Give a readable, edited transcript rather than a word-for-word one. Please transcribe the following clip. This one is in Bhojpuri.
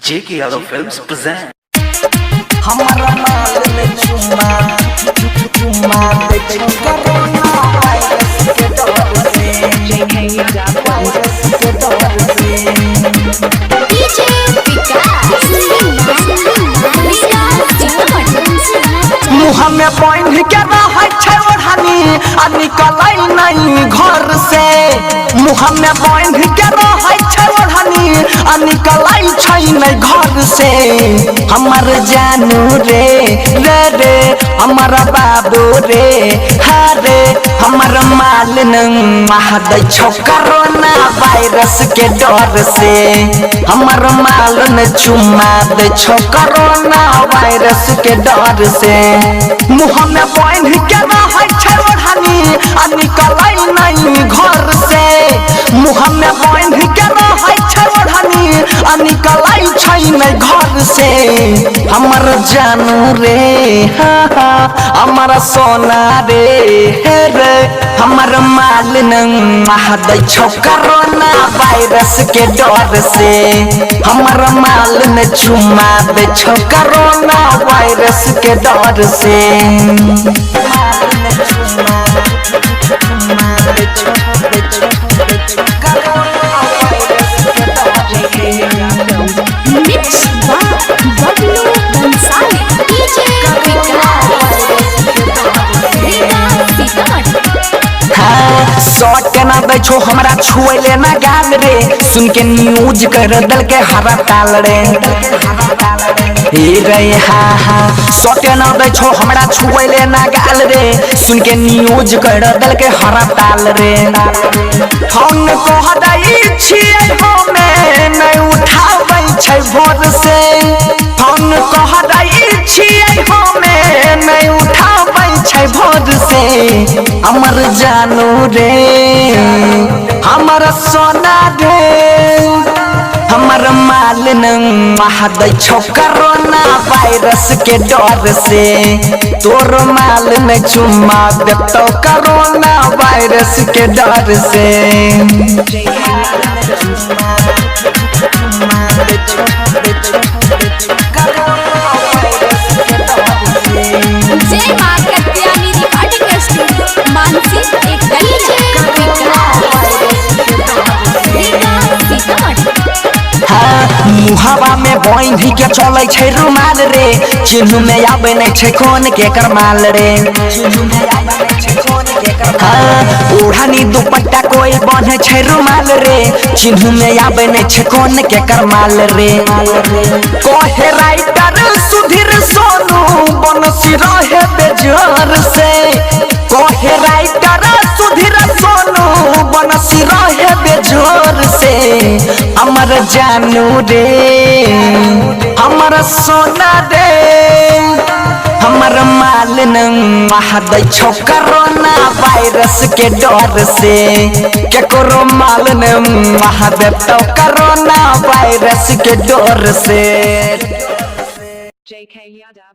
JK Yadav Films present. हमारा माल में चुम्मा चुम्मा दे कोरोना वायरस के डर से JK Yadav वायरस के डर से DJ विकास मुँह में बांध के रहे छै ओढ़नी आ निकलै नहीं घर से मुँह में बांध के रहे छै ओढ़नी आ निकलै छै नहीं घर से हमर जानू रे रे रे हमर बाबू रे हारे हमर माल दै छौ कोरोना वायरस के डर से हमर माल न चुम्मा दै छौ कोरोना वायरस के डर से मुँह में बांध के रहे छै ओढ़नी आ निकलै नहीं घर से मुँह में बांध के रहे छै ओढ़नी आ निकलै छै नहीं घर से हमर जानू रे हमर सोना रे हे रे हमर माल दै छौ कोरोना वायरस के डर से हमर माल न चुम्मा दै छौ कोरोना वायरस के डर से mix Bablu Bansali DJ shot ना दै छो हमरा छुएले ना गाल रे सुन के न्यूज कर दल के हरा ताल रे हे रे हा शॉट ना दै छो हमरा छुएले ना गाल रे सुन के न्यूज कर दल के हरा ताल रे हम कह दै छियै हमे नहीं उठाबै छै भोर से हम कह दै छियै हमे नहीं उठाबै छै भोर से हमर जानू रे हमर सोना रे हमर माल दै छौ कोरोना वायरस के डर से तोर माल में चुम्मा देतौ कोरोना वायरस के डर से जय मां कत्यानी रिकॉर्डिंग स्टूडियो मानसी एक DJ मुहावा में बांध के चलै छै रुमाल रे चिन्ह में आबै नै छै कोन के करमाल रे ओढ़नी दुपट्टा कोई बांधे छै रुमाल रे चिन्ह में आबै नै छै कोन के करमाल रे कहे राइटर सुधीर सोनू बनसी रहे बेजार से कहे राइटर सुधीर सोनू बनसी रहे बेजार से हमर जानू रे हमर सोना रे हमर माल दै छौ कोरोना वायरस के डर से केकरो माल देतौ कोरोना वायरस के डर से JK Yadav